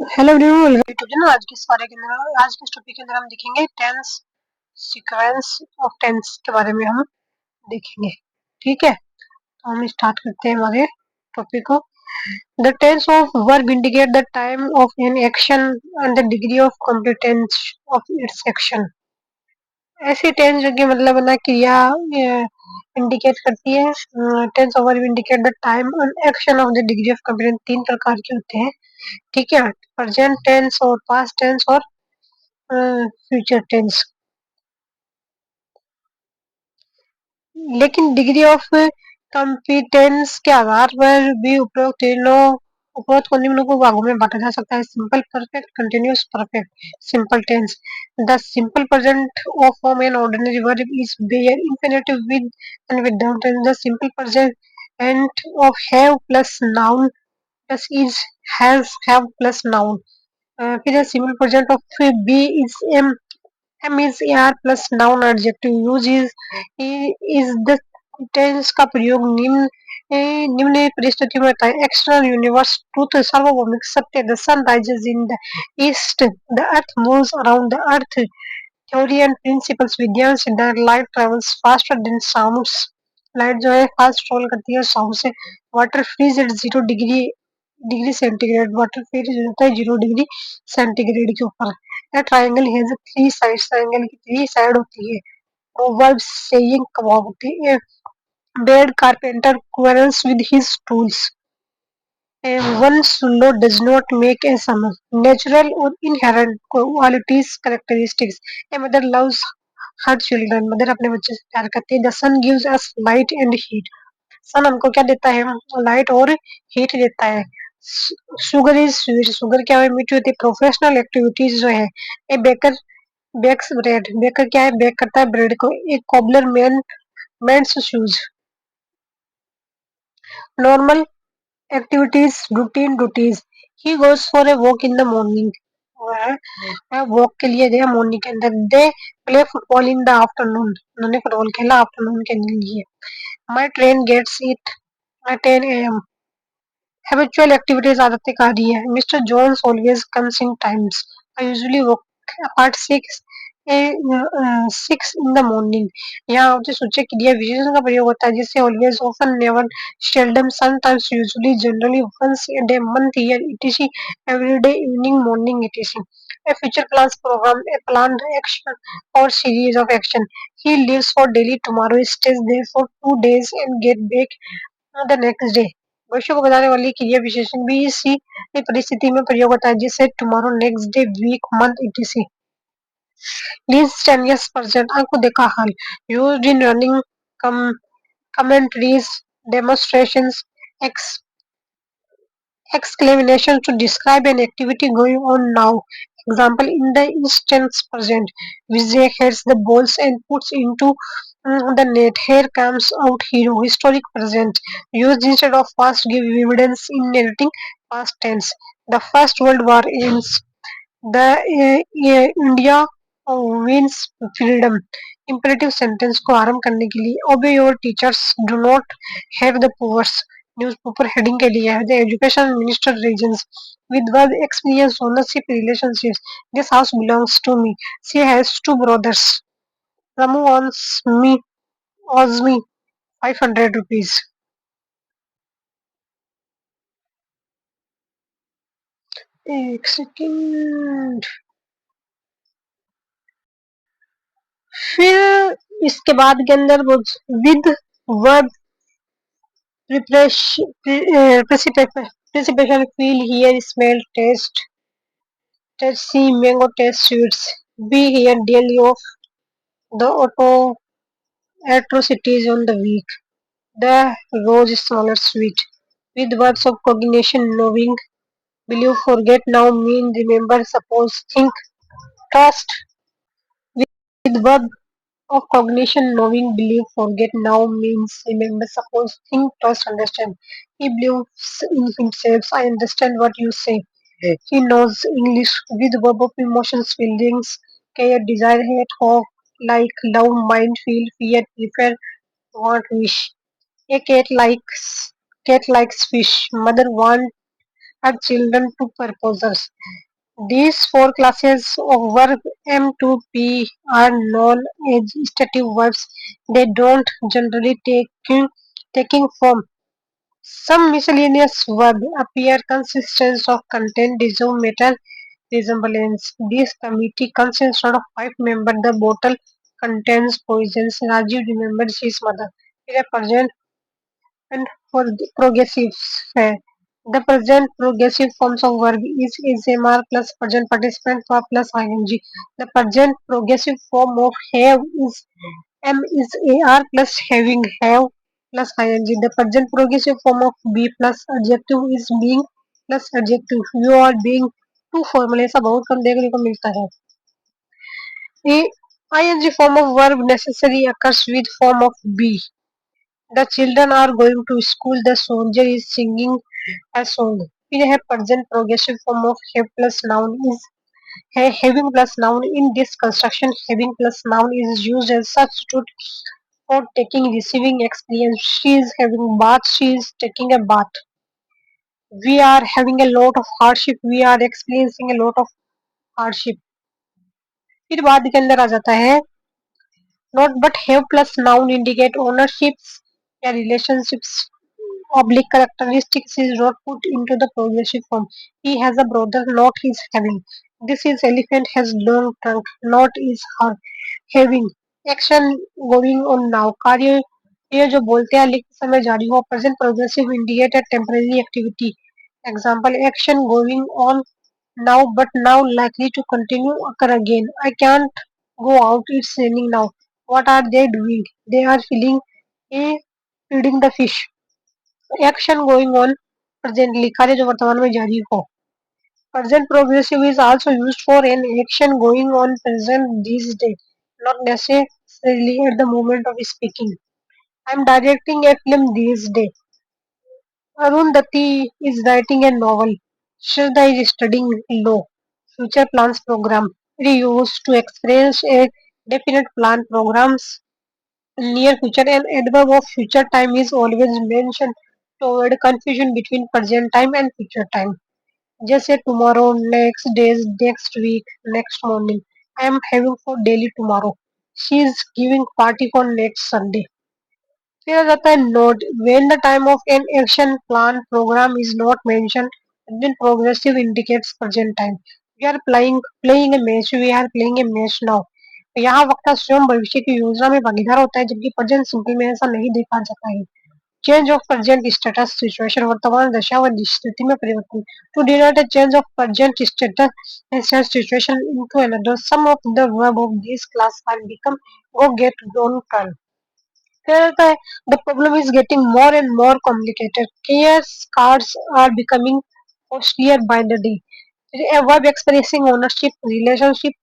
Hello everyone, welcome to ना आज के इस बारे के अंदर आज के इस टॉपिक के अंदर हम देखेंगे टेंस सीक्वेंस ऑफ टेंस के बारे में हम देखेंगे। ठीक है, तो हम स्टार्ट करते हैं हमारे टॉपिक को। The tense of verb indicate the time of an action and the degree of competence of its action. ऐसी टेंस जो कि मतलब है ना क्रिया इंडिकेट करती है। Tense of verb indicate the time and action of the degree of competence तीन प्रकार के होते हैं। ठीक है, प्रेजेंट टेंस और पास्ट टेंस और फ्यूचर टेंस। लेकिन डिग्री ऑफ कॉम्पिटेंस के आधार पर भी उपरोक्त को निम्न भागों में बांटा जा सकता है। Simple perfect, continuous perfect, simple tense. The simple present of form an ordinary verb is bare infinitive with and without tense. The simple present of have plus noun plus is have plus noun. फिर simple present of be is am am is are plus noun adjective use is the tense का प्रयोग निम्न परिस्थितियों में होता है। External universe truth, सार्वभौमिक सत्य। The sun rises in the east, the earth moves around the earth. Theory and principles, विज्ञान सिद्धांत। Light travels faster than sounds, light जो है फास्ट ट्रेवल करती है साउंड से। Water freeze at 0 degree centigrade, water freeze हो जाता है 0 डिग्री सेंटीग्रेड के ऊपर। A triangle has three sides, triangle की 3 साइड होती है। Proverbs saying about a bad carpenter quarrels with his tools. One slow does not make a summer. Natural or inherent qualities, characteristics. A mother loves her children. Mother अपने बच्चे से प्यार करती है। The sun gives us light and heat. सन हमको क्या देता है? लाइट और हीट देता है। शुगर इज स्वीट, शुगर क्या है? मीठी होती है। प्रोफेशनल एक्टिविटीज जो है, a baker bakes bread, baker क्या है? बेक करता है ब्रेड को। एक cobbler mends shoes. Normal activities, routine duties. He goes for a walk in the morning, वह वॉक के लिए गया मॉर्निंग के अंदर। They play football in the afternoon, उन्होंने फुटबॉल खेला आफ्टरनून के लिए। My train gets it at 10 AM। Habitual activities, आदतें कार्य है। Mister Jones always comes in times. I usually walk apart 6 in the morning. यहाँ होती सूचक क्रिया विशेषण का प्रयोग होता है जिससे always, often, never, seldom, sometimes, usually, generally, once a day, month, year, etc, everyday, evening, morning, etc. A future plans program, a planned action or series of action. He leaves for Delhi tomorrow, stays there for 2 days and get back the next day। भविष्य को बताने वाली क्रिया विशेषण भी इसी परिस्थिति में प्रयोग होता है जिससे tomorrow, next day, week, month, etc. Lease 10 years present, आंखों देखा हाल। Used in running commentaries, demonstrations, exclamation to describe an activity going on now. Example, in the instance present, Vijay heads the balls and puts into the net. Here comes out hero. Historic present, used instead of past, give evidence in narrating past tense. The First World War ends. The India wins freedom। imperative sentence को आरंभ करने के लिए, obey your teachers, do not have the powers। Newspaper heading के लिए है। The education minister reasons with verb experience ownership relationships। This house belongs to me। She has 2 brothers। Ramu owes me 500 rupees। एक second. फिर इसके बाद के अंदर with verb precipitation, feel, hear, smell, taste, see, mango, taste, sweets, be here daily of the auto atrocities on the week, the rose smaller sweet. With words of cognition, knowing, believe, forget, now, mean, remember, suppose, think, trust. With verb of cognition, knowing, believe, forget, now, means, remember, suppose, think, trust, understand. He believes in himself. I understand what you say. He knows English with verb of emotions, feelings, care, desire, hate, hope, like, love, mind, feel, fear, prefer, want, wish. A cat likes fish. Mother are children to proposers. These four classes of verb M to P are known as stative verbs. They don't generally taking form. Some miscellaneous verbs appear consistent of content, deserve meta resemblance. This committee consists of five members. The bottle contains poisons. Rajiv remembers his mother. It is present and for the progressive. The present progressive forms of verb is MR plus present participant verb plus ing. The present progressive form of have is M is AR plus having have plus ing. The present progressive form of be plus adjective is being plus adjective. You are being to फॉर्मूले ऐसा बहुत कम देखने को मिलता है ए ing form of verb necessary occurs with form of be. The children are going to school. The soldier is singing a song. We have present progressive form of have plus noun is having plus noun. In this construction, having plus noun is used as substitute for taking receiving experience. She is having bath. She is taking a bath. We are having a lot of hardship. We are experiencing a lot of hardship. फिर बाद के अंदर आ जाता है not but have plus noun indicate ownerships या relationships oblique characteristics is not put into the progressive form. He has a brother, not his having. This is elephant has long trunk, not is her having. Action going on now. कार्य ये जो बोलते हैं लिखते समय जारी हो present progressive indicate a temporary activity. Example action going on now but now likely to continue occur again. I can't go out, it's raining now. What are they doing? They are a feeding the fish. Action going on presently कार्य जो वर्तमान में जारी हो. Present progressive is also used for an action going on present these days, not necessarily at the moment of speaking. I am directing a film these days. Arundhati is writing a novel. Shraddha is studying law. Future plans program. It is used to express a definite plan programs in near future. An adverb of future time is always mentioned to avoid confusion between present time and future time. जैसे tomorrow, next days, next week, next morning. I am having for daily tomorrow. She is giving party for next Sunday. फिर आ जाता है note when the time of an action plan program is not mentioned then progressive indicates present time. We are playing a match. We are playing a match now. यहाँ वक्ता स्वयं भविष्य की योजना में भागीदार होता है जबकि प्रेजेंट सिंपल में ऐसा नहीं देखा जाता है. Change of present status situation वर्तमान दशा व स्थिति में परिवर्तन. To denote a change of present status situation into another. Some of the verb of this class are become go get gone turn. The problem is getting more and more complicated. Chaos cards are becoming costlier by the day. A verb expressing ownership, relationship,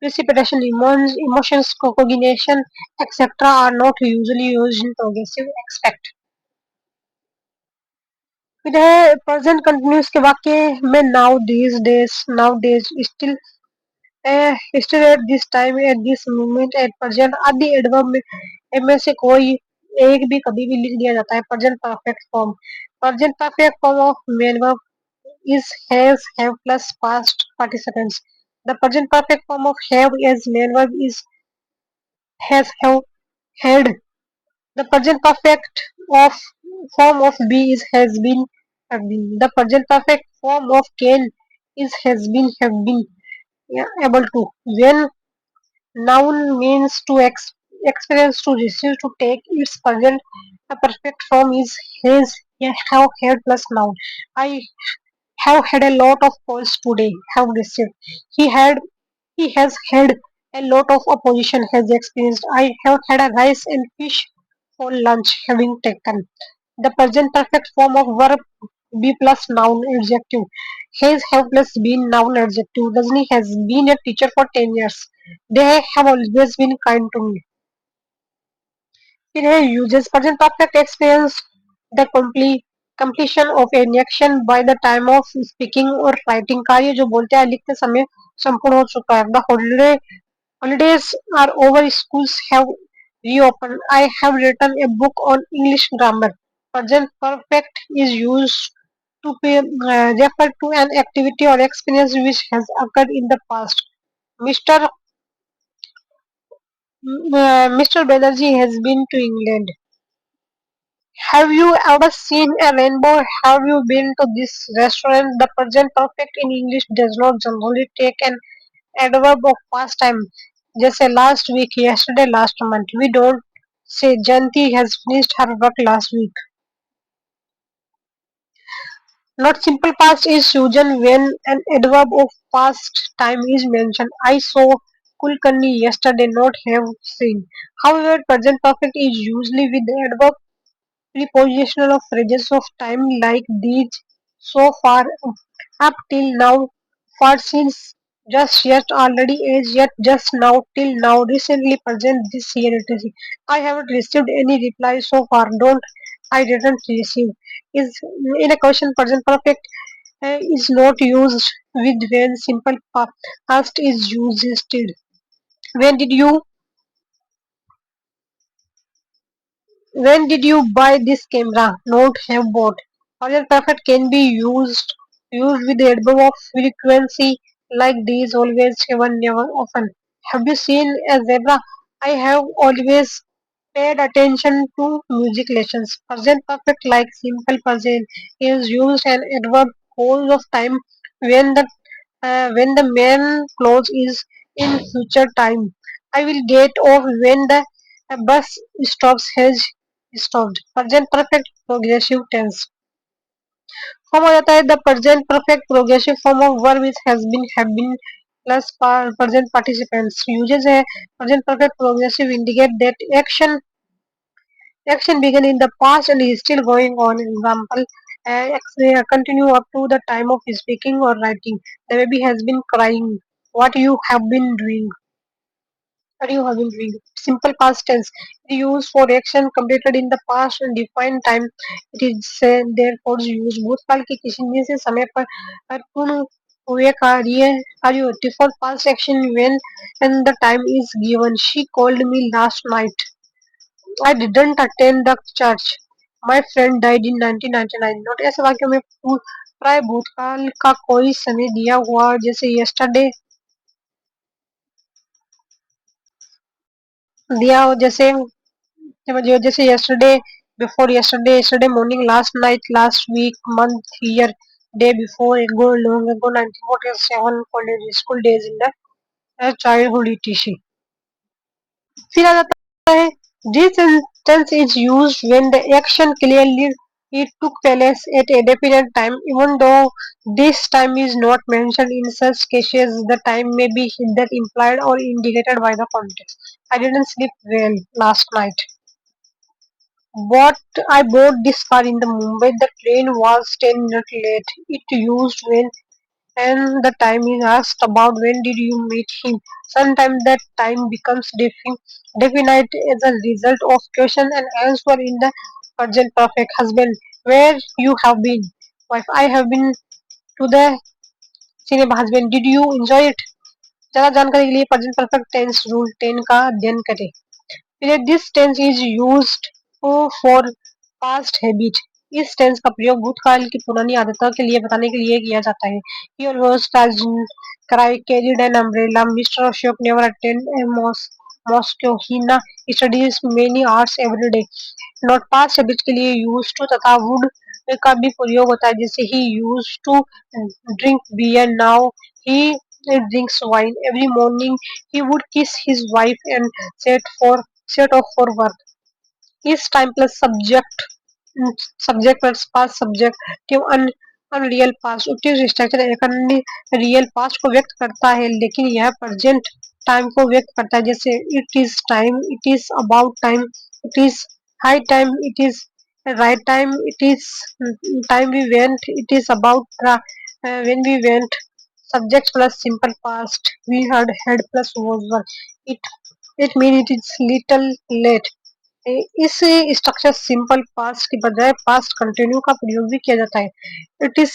precipitation, emotions, cognition, etc. are not usually used in progressive expect. फिर है present continuous के वाक्य में now days still at this time at this moment at present आदि adverb में इनमें से कोई एक भी कभी भी लिख दिया जाता है. Present perfect form of main verb is have plus past participants. The present perfect form of have as main verb is have had. The present perfect of form of be is has been have been. The present perfect form of can is has been have been, yeah, able to. When noun means to experience to receive to take its present the perfect form is has, yeah, have had plus noun. I have had a lot of calls today. Have received. He had he has had a lot of opposition. Has experienced. I have had a rice and fish for lunch. Having taken. The present perfect form of verb be plus noun adjective. Has have plus been noun adjective. Rajni has been a teacher for 10 years. They have always been kind to me. फिर है uses present perfect experience the completion of an action by the time of speaking or writing. कार्य जो बोलते हैं लिखते समय संपूर्ण हो चुका है. The holidays are over. Schools have reopened. I have written a book on English grammar. Present perfect is used refer to an activity or experience which has occurred in the past. Mr. Mr. Banerjee has been to England. Have you ever seen a rainbow? Have you been to this restaurant? The present perfect in English does not generally take an adverb of past time. Just say last week, yesterday, last month. We don't say Janti has finished her work last week. Not simple past is used when an adverb of past time is mentioned. I saw Kulkarni yesterday, not have seen. However, present perfect is usually with the adverb prepositional of phrases of time like these, so far, up till now, for since, just yet, already, as yet, just now, till now, recently, present, this year, etc. I haven't received any reply so far. Don't I didn't receive. Is in a question present perfect is not used with when simple past is used instead. When did you when did you buy this camera? Not have bought. Present perfect can be used with the adverb of frequency like these always, ever, never, often. Have you seen a zebra? I have always paid attention to music lessons. Present perfect like simple present is used an adverb whole of time when the main clause is in future time. I will get off when the bus stops has stopped. Present perfect progressive tense. Form हो जाता है the present perfect progressive form of verb is have been plus present participants uses है present perfect progressive indicate that action began in the past and is still going on. Example, continue up to the time of speaking or writing. The baby has been crying. What you have been doing? What you have been doing? Simple past tense. Used for action completed in the past and defined time. It is therefore used. भूतकाल के किसी निश्चित समय पर पूर्ण हुए कार्य होते for past action when and the time is given. She called me last night. I didn't attend the church. My friend died in 1999. Note ऐसे वाक्यों में प्राय भूतकाल का कोई समय दिया हुआ जैसे yesterday दिया हो जैसे समझिए जैसे yesterday, before yesterday, yesterday morning, last night, last week, month, year, day before, ago, long ago, 1947 college school days in the childhood etc. फिर आ जाता है this sentence is used when the action clearly it took place at a definite time even though this time is not mentioned in such cases the time may be either implied or indicated by the context. I didn't sleep well last night. But I bought this car in the Mumbai. The train was 10 minutes late. It used when and the time is asked about when did you meet him. Sometimes that time becomes definite as a result of question and answer in the present perfect. Husband, where you have been? Wife, I have been to the cinema. Husband, did you enjoy it? ज्यादा जानकारी के लिए present perfect tense rule 10 का अध्ययन करें. Period. This tense is used for past habit. इस tense का प्रयोग भूतकाल की पुरानी आदतों के लिए बताने के लिए किया जाता है. He always carried an umbrella. Mr. Ashok never attended a mosque. He studies many arts every day. Not past habit के लिए used to तथा would का भी प्रयोग होता है जैसे he used to drink beer now he drinks wine. Every morning he would kiss his wife and set off for work. Is time plus subject plus past subject unreal past उत्तर structure एक real past को व्यक्त करता है लेकिन यह present time को व्यक्त करता है जैसे it is time it is about time it is high time it is right time it is time we went it is about when we went subject plus simple past we had plus was one it it mean it is little late. इस structure simple past की बजाय past continue का प्रयोग भी किया जाता है. It is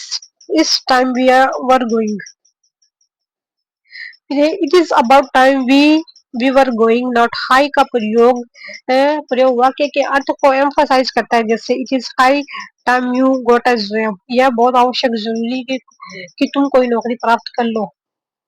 is time we are were going. It is about time we we were going not high का प्रयोग वाक्य के अर्थ को एम्फसाइज करता है, जैसे it is high time you got a job, यह बहुत आवश्यक जरूरी है कि तुम कोई नौकरी प्राप्त कर लो।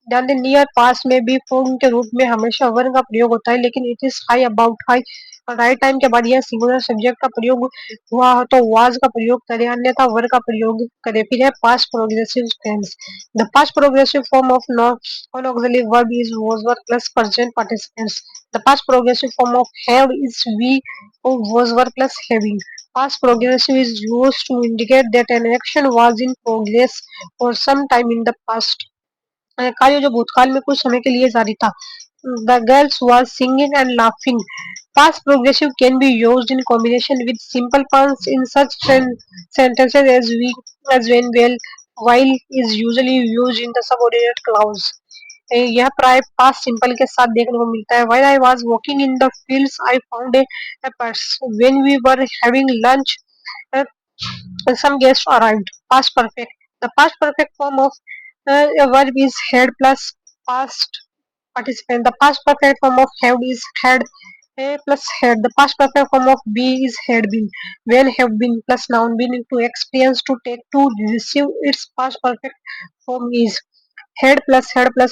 ध्यान दें नियर पास में भी फॉर्म के रूप में हमेशा वर का प्रयोग होता है, लेकिन it is high about high और राइट टाइम के बाद यह सिंगुलर सब्जेक्ट का प्रयोग हुआ हो तो वाज का प्रयोग करें, अन्यथा वर का प्रयोग करें। फिर है past progressive tense. The past progressive form of non auxiliary verb is was were plus present participants. The past progressive form of have is we was were plus having. Past progressive is used to indicate that an action was in progress for some time in the past. कार्य जो भूतकाल में कुछ समय के लिए जारी था। The girls was singing and laughing. Past progressive can be used in combination with simple past in such sentences as when while is usually used in the subordinate clause. यह प्राय पास्ट सिंपल के साथ देखने को मिलता है। While I was walking in the fields, I found a purse. When we were having lunch, uh, some guests arrived. Past perfect. The past perfect form of a verb is had plus past participant. The past perfect form of have is had plus had. The past perfect form of be is had been. When have been plus noun been to experience to take to receive its past perfect form is head plus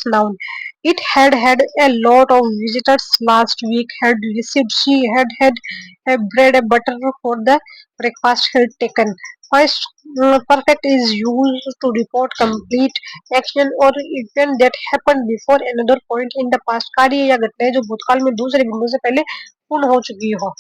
noun. It had had a lot of visitors last week. Had received. She had a bread and butter for the breakfast had taken. Past perfect is used to report complete action or event that happened before another point in the past. कार्य या घटना जो भूतकाल में दूसरे बिंदु से पहले पूर्ण हो चुकी हो।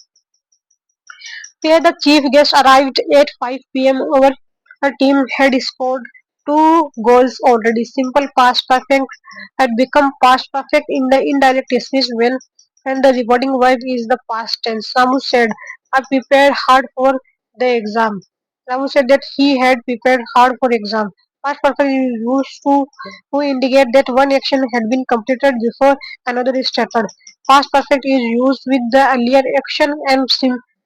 Where the chief guest arrived at 5 p.m. Our team had scored 2 goals already. Simple past perfect had become past perfect in the indirect speech when and the reporting verb is the past tense. Samu said, I prepared hard for the exam. Samu said that he had prepared hard for exam. Past perfect is used to indicate that one action had been completed before another is started. Past perfect is used with the earlier action and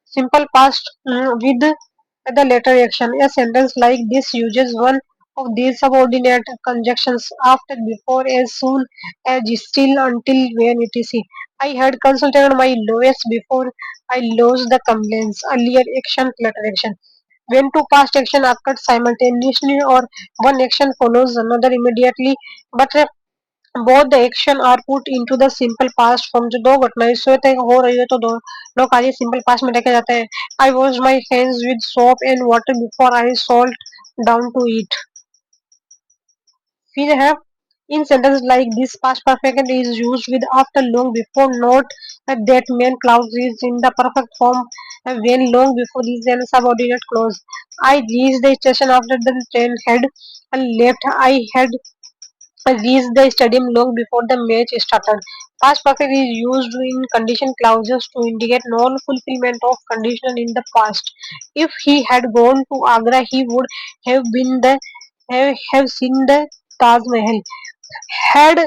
simple past with the later action. A sentence like this uses one of these subordinate conjunctions after, before, as soon as, still, until, when, etc. I had consulted my lawyers before I lodged the complaints. Earlier action, later action. When two past action occurred simultaneously or one action follows another immediately, but both the action are put into the simple past form। जो दो घटनाएं स्वतः हो रही है तो दोनों कार्य सिंपल पास्ट में रखे जाते हैं। I washed my hands with soap and water before I sat down to eat। फिर है in sentences like this past perfect is used with after long before not that main clause is in the perfect form when long before is an subordinate clause। I reached the station after the train had left। I had reached the stadium long before the match started। Past perfect is used in condition clauses to indicate non-fulfillment of condition in the past। If he had gone to Agra, he would have been the have seen the Taj Mahal। Had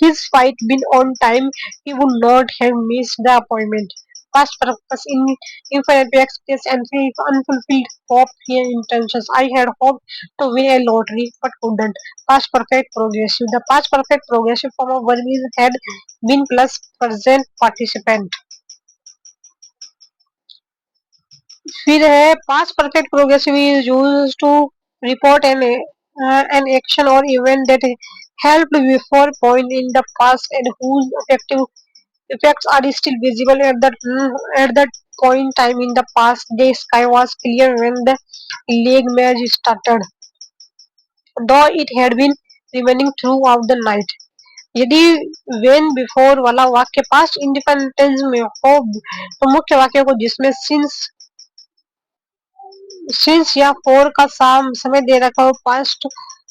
his flight been on time, he would not have missed the appointment। Past purpose in infinite to express unfulfilled hope and intentions। I had hoped to win a lottery but couldn't। Past perfect progressive। The past perfect progressive form of verb is had been plus present participant। फिर है past perfect progressive is used to report an action or event that helped before point in the past and whose effective effects are still visible at that point time in the past। The sky was clear when the league match started, though it had been remaining throughout the night। यदि when before वाला वाक्य past independence में हो तो मुख्य वाक्य को जिसमें since या for का समय दे रखा हो past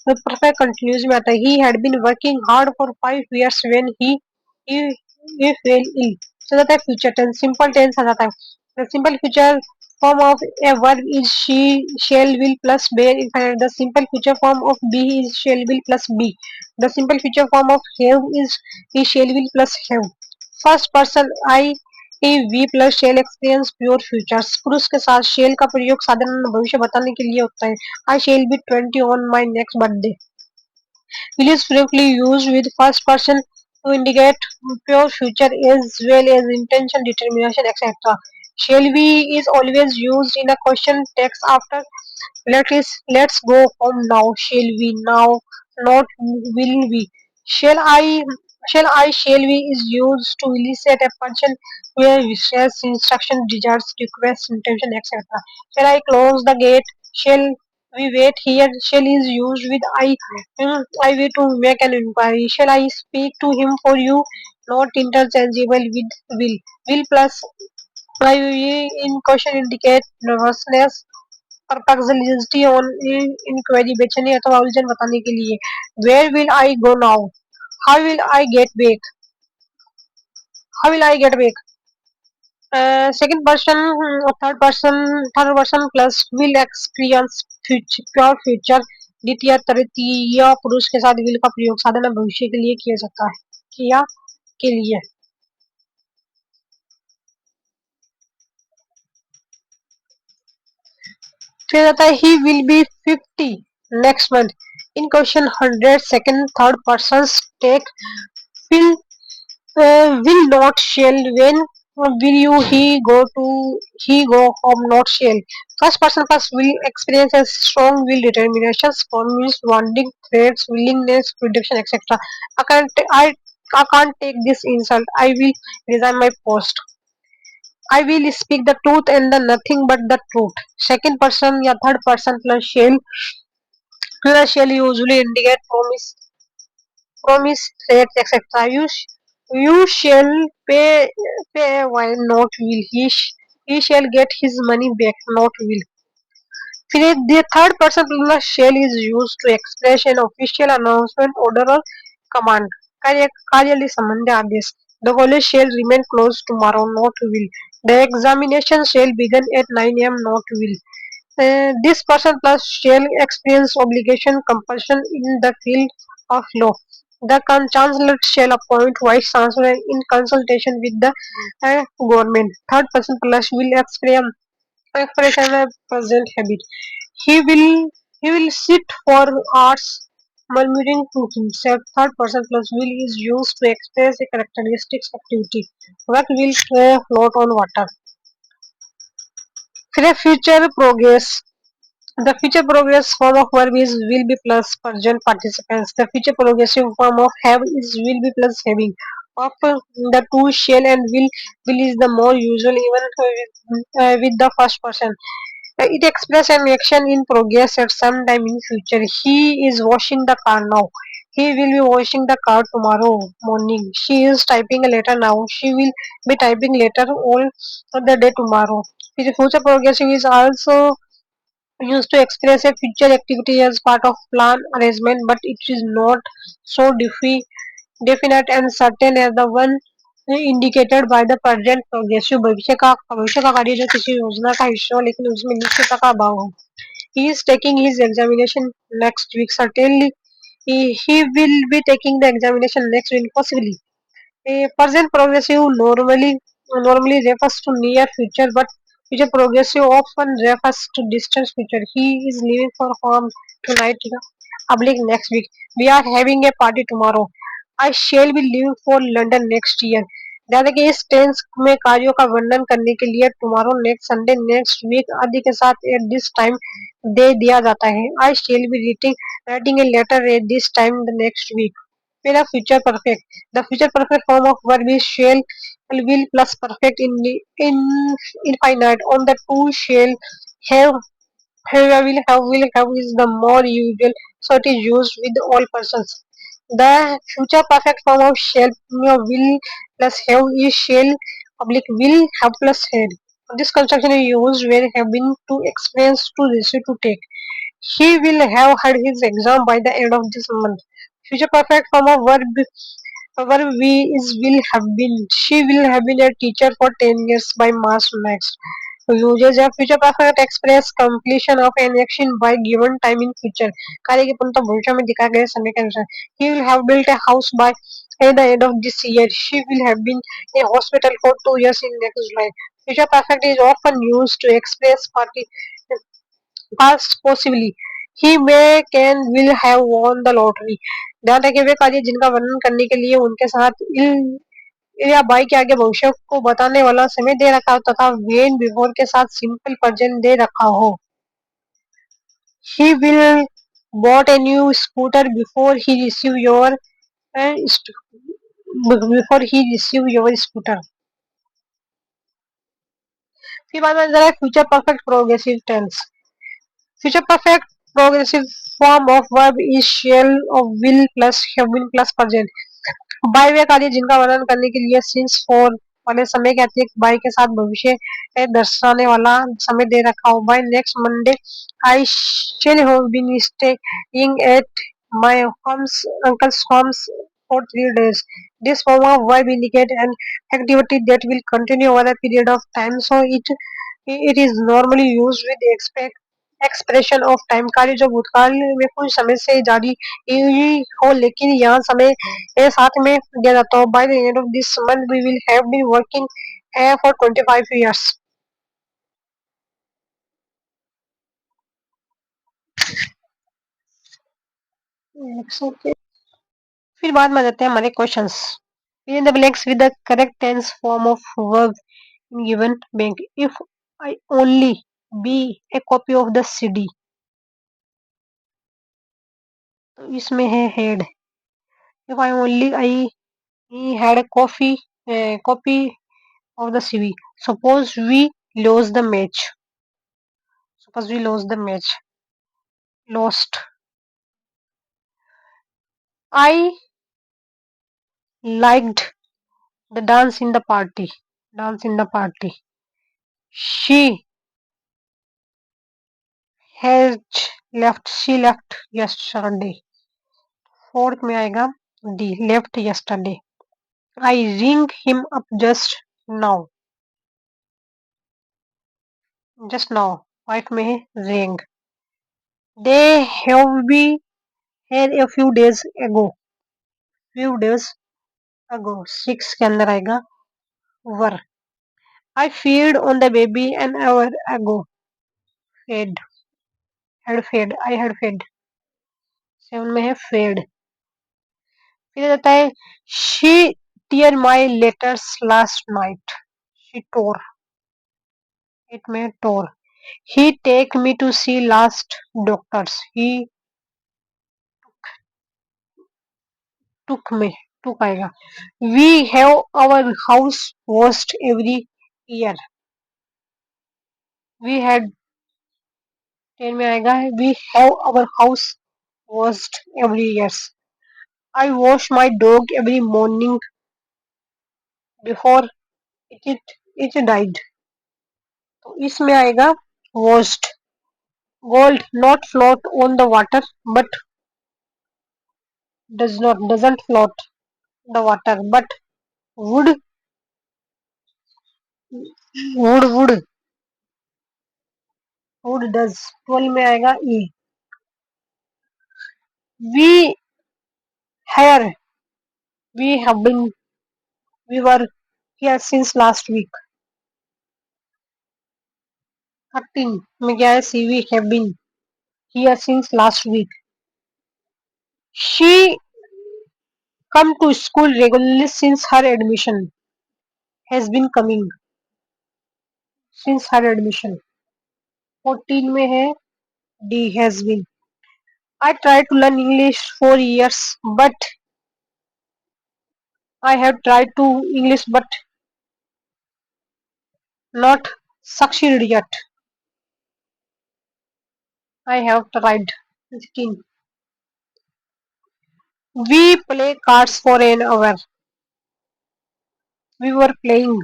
perfect continuous में आता है। He had been working hard for 5 years when he, he fell ill। तो जाता है future tense। simple tense आ जाता है। The simple future form of a verb is she, shall, will plus bear infinite। The simple future form of be is shall, will plus be। The simple future form of have is he, shall, will plus have। First person I we plus shall experience pure futures. पुरुष के साथ shell का प्रयोग साधारण भविष्य बताने के लिए होता है। I shall B 20 on my next birthday. Will is frequently used with first person to indicate pure future as well as intention, determination, etc. Shall we is always used in a question text after let's go home now. Shall we now? Not will we. Shall I? Shall we is used to elicit a person where wishes, instruction, desires, request, intention, etc. Shall I close the gate? Shall we wait here? Shall is used with I wait to make an inquiry. Shall I speak to him for you? Not interchangeable with will. Will plus I in question indicate nervousness perplexity on inquiry बेचने अथवा उलझन बताने के लिए where will I go now how will I get back how will I get back second person third person plus will experience future pure future द्वितीय तृतीय पुरुष के साथ will का प्रयोग साधन भविष्य के लिए किया जाता है किया के लिए फिर आता है he will be 50 next month in question 100 second third persons take will will not shall when will you he go home not shall first person plus will experience a strong will determination promise wanting threats willingness prediction etc I can't take this insult I will resign my post I will speak the truth and the nothing but the truth second person या third person plus shall usually indicate promise threats etc you shall pay while not will he shall get his money back not will फिर the third person plus shall is used to express an official announcement order or command कार्यालय संबंधी आदेश the college shall remain closed tomorrow not will the examination shall begin at 9 a.m. not will this person plus shall experience obligation compulsion in the field of law. The chancellor shall appoint vice chancellor in consultation with the government. Third person plus will experience expression a present habit. He will he will sit for hours murmuring to himself. Third person plus will is used to express a characteristics activity. What will float on water? फिर future progress the future progress form of verb is will be plus present participants. The future progressive form of have is will be plus having. Of the two shall and will is the more usual even with the first person. It expresses an action in progress at some time in future. He is washing the car now. He will be washing the car tomorrow morning. She is typing a letter now. She will be typing later all the day tomorrow. The future progressive is also used to express a future activity as part of plan arrangement, but it is not so definite and certain as the one indicated by the present progressive भविष्य का कार्य जो किसी योजना का हिस्सा हो लेकिन उसमें निश्चितता का अभाव हो. He is taking his examination next week. Certainly, he will be taking the examination next week. Possibly, a present progressive normally refers to near future, but future progressive often refers to distant future. He is leaving for home tonight. Public next week. We are having a party tomorrow. I shall be leaving for London next year. ज्यादा कि इस tense में कार्यों का वर्णन करने के लिए tomorrow next Sunday next week आदि के साथ एट दिस टाइम दे दिया जाता है I shall be writing a letter at this time the next week फिर future perfect the future perfect form of verb is shall will plus perfect in infinite on the two shall have will have is the more usual so it is used with all persons the future perfect form of shall will plus have is shall oblique will have plus had this construction is used where have been to experience to receive to take he will have had his exam by the end of this month. Future perfect form of verb we is will have been. She will have been a teacher for 10 years by March next. Uses a future perfect express completion of an action by given time in future. कार्य के पूर्णतः भविष्य में दिखाए गए समय के अनुसार. He will have built a house by at the end of this year. She will have been a hospital for 2 years in next July. Future perfect is often used to express past possibly. He may can will have won the lottery. ध्यान रखिए वे कार्य जिनका वर्णन करने के लिए उनके साथ इल या बाई के आगे भविष्य को बताने वाला समय दे रखा हो तथा वेन बिफोर के साथ सिंपल प्रेजेंट दे रखा हो। He will bought a new scooter uh, st- before he receive your scooter। फिर बात में जरा future perfect progressive tense. Future perfect progressive form of verb is shall of will plus have been plus present. By way कार्य जिनका वर्णन करने के लिए सिंस फॉर वाले समय के अतिरिक्त बाय के साथ भविष्य दर्शाने वाला समय दे रखा हो। By next Monday I shall have been staying at my home's uncle's homes for 3 days। This form of verb indicate an activity that will continue over a period of time, so it is normally used with expression of time. कार्य जो भूतकाल में कुछ समय से जारी ही हो लेकिन यहाँ समय के साथ में दिया जाता हो। By the end of this month we will have been working for 25 years। Okay, फिर बाद में आ जाते हैं हमारे questions. fill in the blanks with the correct tense form of verb in given blank। if I only be a copy of the CD, तो इसमें है head. if I only I he had a copy of the CV। suppose we lose the match। suppose we lose the match। lost। I liked the dance in the party। dance in the party। she has she left yesterday। Fourth में आएगा D left yesterday। I ring him up just now। White में है ring। they have been here a few days ago। Six के अंदर आएगा वर। I feed on the baby an hour ago। fed fed I had fed। Seven में है fade. फिर आता है she tear my letters last night। she tore। Eight में tore। he take me to see last doctors। he took में took आएगा। we have our house washed every year। we had ten में आएगा we have our house washed every year। I wash my dog every morning before it died। तो इसमें आएगा washed। gold not float on the water but doesn't float the water but wood wood wood does। 12 में आएगा e। we here we have been we were here since last week। 13 में क्या है सी we have been here since last week। she come to school regularly since her admission। has been coming since her admission। 14 में है D has been। I tried to learn English for years but I have tried to English but not succeeded yet। I have tried। 15 we play cards for an hour। we were playing।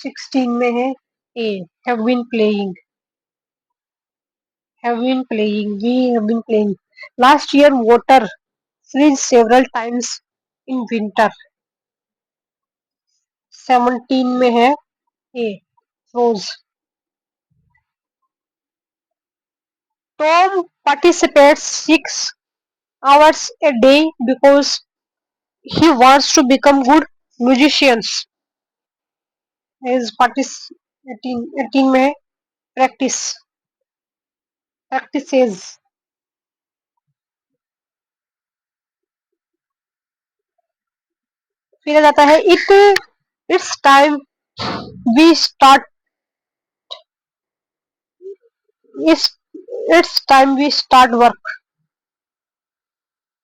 16 में है A have been playing। we have been playing। last year water freeze several times in winter। 17 में है A froze। Tom participates 6 hours a day because he wants to become good musicians। is participating 18 में है practices। फिर आ जाता है it's time we start it's it's time we start work.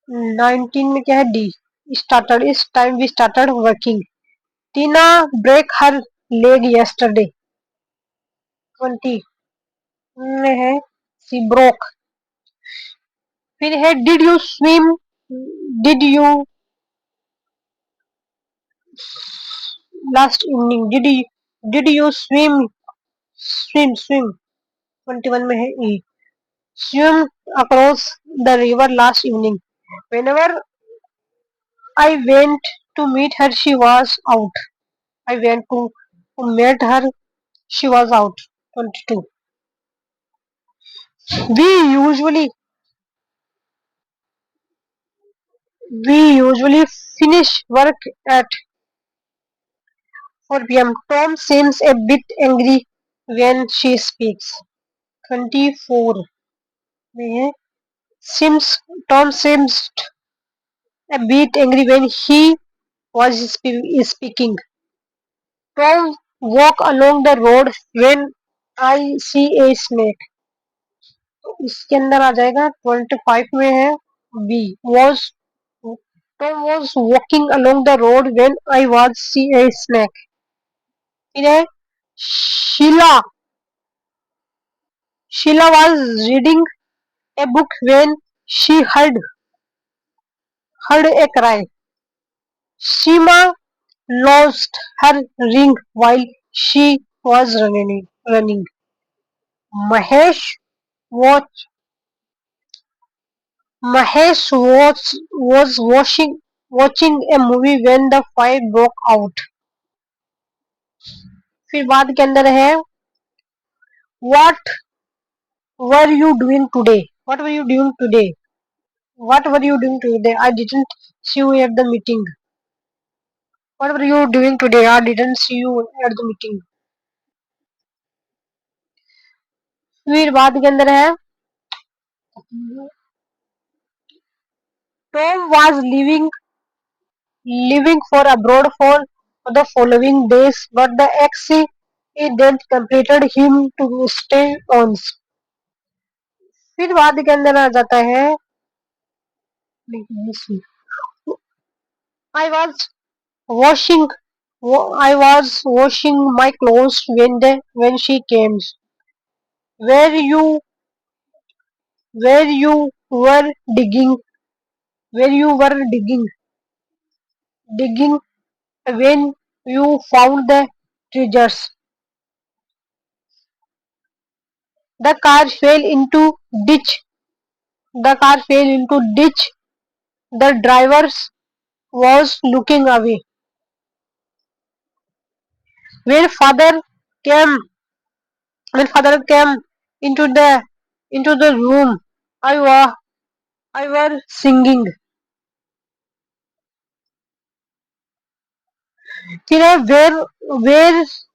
19 में क्या है D, started, it's time we started working. Tina break her leg yesterday. 20 में है सी ब्रोक। फिर है did you swim, did you last evening, did you swim. 21 में है ई, swim across the river last evening. Whenever I went to meet her, she was out. I went to meet her, she was out. 22. We usually we usually finish work at 4 p.m. Tom seems a bit angry when she speaks. 24 में है seems Tom seems a bit angry when he was speaking. Tom walk along the road when I see a snake. इसके अंदर आ जाएगा 25 में है B was Tom was walking along the road when I was see a snake. फिर है Sheila Sheila was reading a book when she heard a cry. Seema lost her ring while she was running. Mahesh watched was watching a movie when the fire broke out. फिर बाद के अंदर है what were you doing today? What were you doing today? What were you doing today? I didn't see you at the meeting. What were you doing today? I didn't see you at the meeting. फिर बाद के अंदर है Tom was leaving for abroad for the following days, but the accident compelled him to stay on. फिर बाद के अंदर आ जाता है I was washing I was washing my clothes when she came. Where you where you were where you were digging when you found the treasures. The car fell into ditch. The car fell into ditch. The driver was looking away. When father came when father came into the room, I was singing. Kira,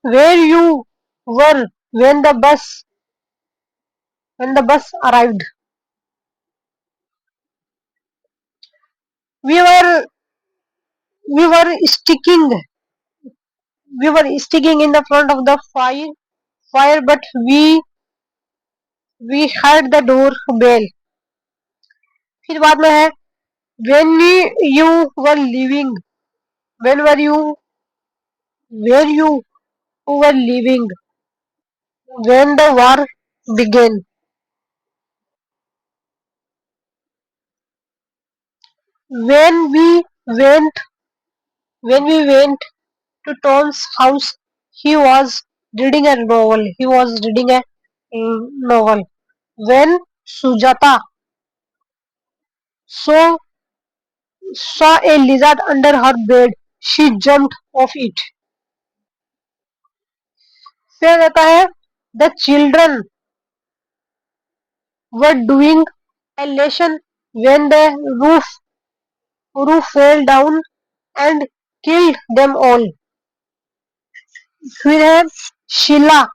where you were when the bus arrived? We were we were sticking in the front of the fire, but we heard the door bell. फिर बाद में है when you were leaving, when were you where you were leaving when the war began. When we went when we went to Tom's house, he was reading a novel. He was reading a novel. When Sujata saw saw a lizard under her bed, she jumped off it. फिर रहता है the children were doing a lesson when the roof fell down and killed them all. फिर है Sheila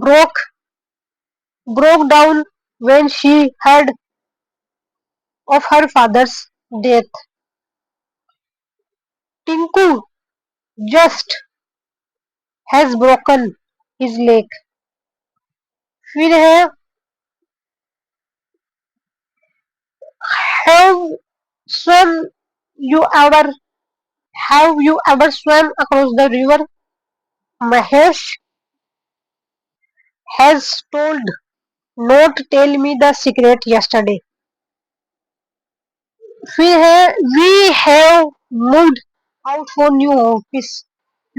broke broke down when she heard of her father's death. Tinku just has broken his leg. फिर है have swum you ever have you ever swam across the river? Mahesh has told not tell me the secret yesterday. फिर है we have moved out for new office.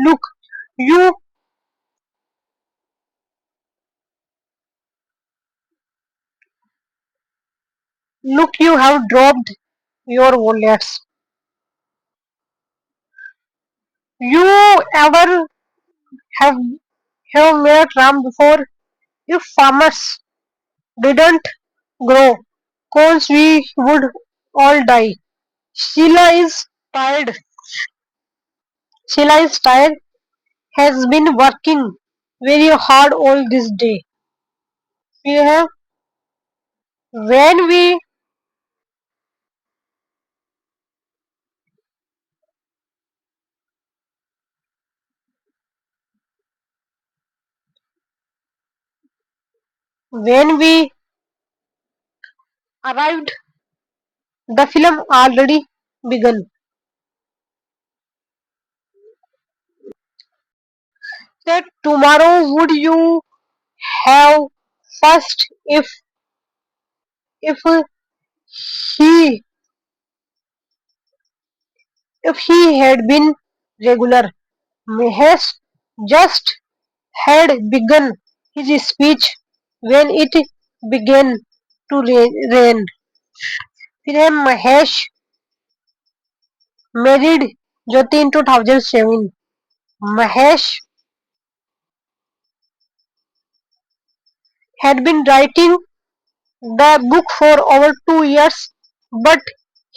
Look, you you have dropped your wallets. You ever have met Ram before? If farmers didn't grow corns, we would all die. Sheila is tired. Sheila is tired. Has been working very hard all this day. We have when we arrived, the film already begun. Said tomorrow would you have first if he he had been regular. Mahesh just had begun his speech when it began to rain. फिर है Mahesh married Jyoti in 2007. Mahesh had been writing the book for over 2 years, but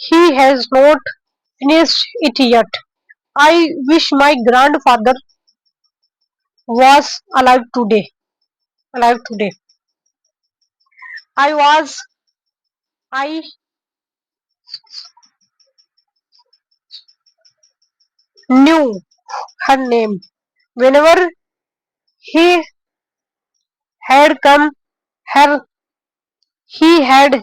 he has not finished it yet. I wish my grandfather was Alive today. I was I knew her name. Whenever he had come her he had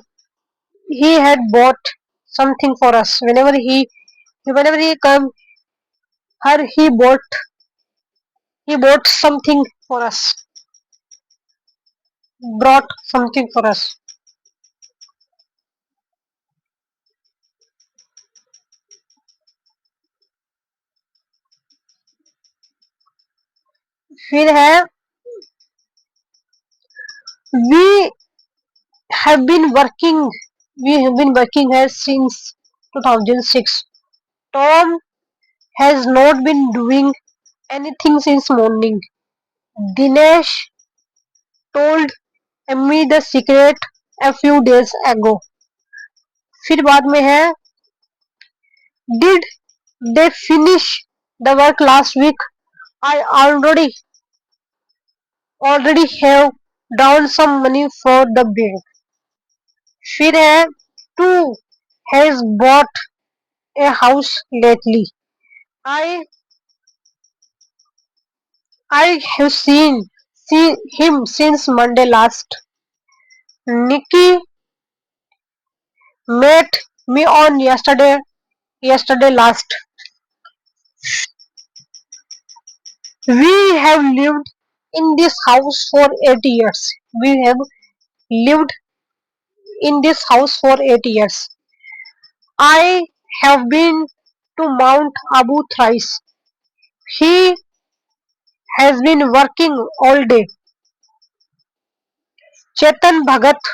he had bought something for us. Whenever he come her he bought something for us. Brought something for us. फिर है we have been working we have been working here since 2006. Tom has not been doing anything since morning. Dinesh told me the secret a few days ago. फिर बाद में है did they finish the work last week? I already have down some money for the bank. फिर है two has bought a house lately. I I have seen him since Monday last. Nikki met me on yesterday last. We have lived in this house for 8 years. We have lived in this house for 8 years. I have been to Mount Abu thrice. He has been working all day. Chetan Bhagat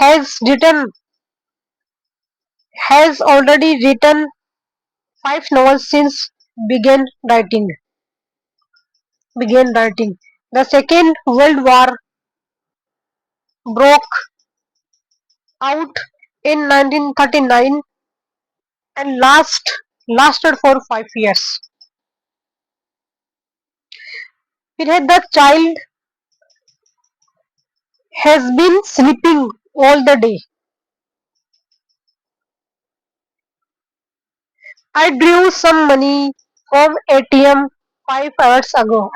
has written has already written 5 novels since began writing. began writing. The Second World War broke out in 1939 and lasted for 5 years. The child has been sleeping all the day. I drew some money from ATM 5 hours ago.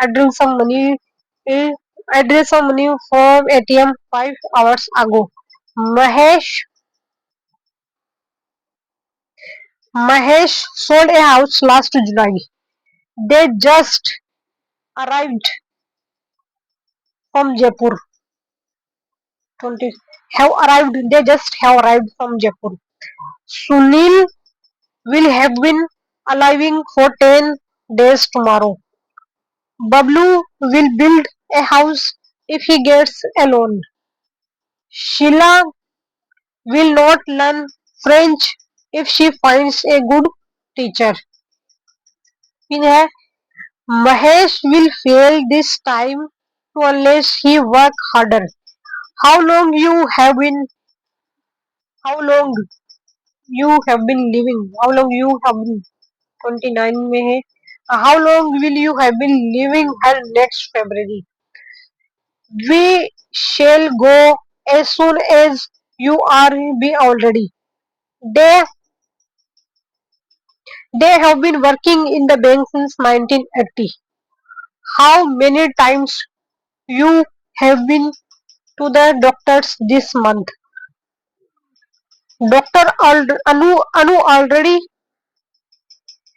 Eh, I drew some money from ATM 5 hours ago. Mahesh Mahesh sold a house last July. They just arrived from Jaipur. 20 have arrived. They just have arrived from Jaipur. Sunil will have been arriving for 10 days tomorrow. Bablu will build a house if he gets a loan. Sheila will not learn French if she finds a good teacher. फिर है Mahesh will fail this time unless he work harder. How long you have been how long you have been living? How long you have been 29 में है. How long will you have been living her next February? We shall go as soon as you are be already. They they have been working in the bank since 1980. How many times you have been to the doctors this month? Anu already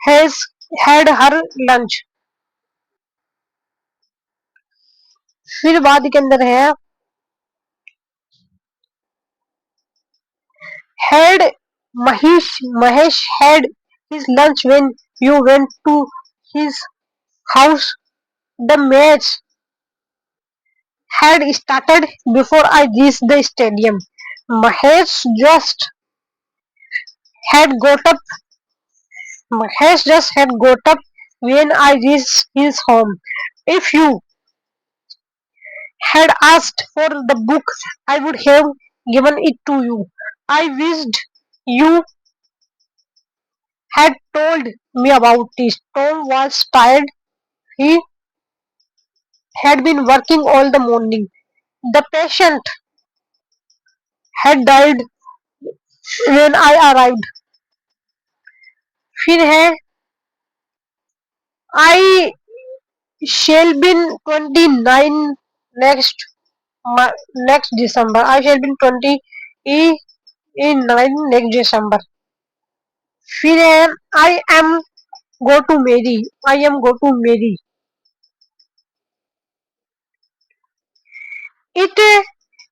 has had her lunch. फिर बाद के अंदर है had Mahesh had his lunch when you went to his house. The match had started before I reached the stadium. Mahesh just had got up. Mahesh just had got up when I reached his home. If you had asked for the book, I would have given it to you. I wished you had told me about it. Tom was tired. He had been working all the morning. The patient had died when I arrived. फिर है I shall be 29 next next December. I shall be 29 next December. फिर है I am go to marry. I am go to marry. It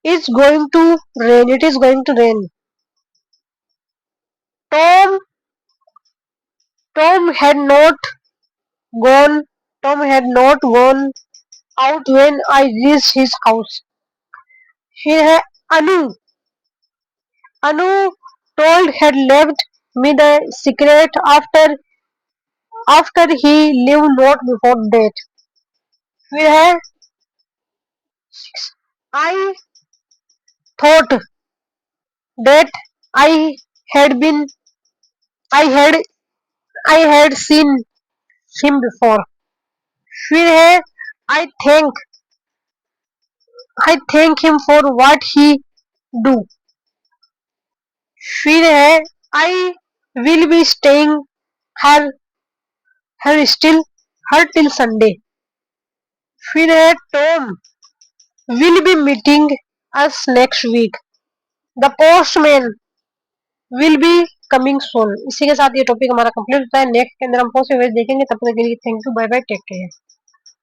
is going to rain. It is going to rain. Tom Tom had not gone. Tom had not gone out when I reached his house. फिर है अनु Anu told had left me the secret after he lived not before that. फिर है I thought that I had been I had I had seen him before. फिर है I thank I thank him for what he do. फिर है I will be staying her her still her till Sunday. फिर है Tom will be meeting us next week. The postman will be coming soon. इसी के साथ ये topic हमारा complete होता है. नेक्स्ट के अंदर हम पोस्ट देखेंगे. तब तक के लिए thank you. Bye bye. Take care.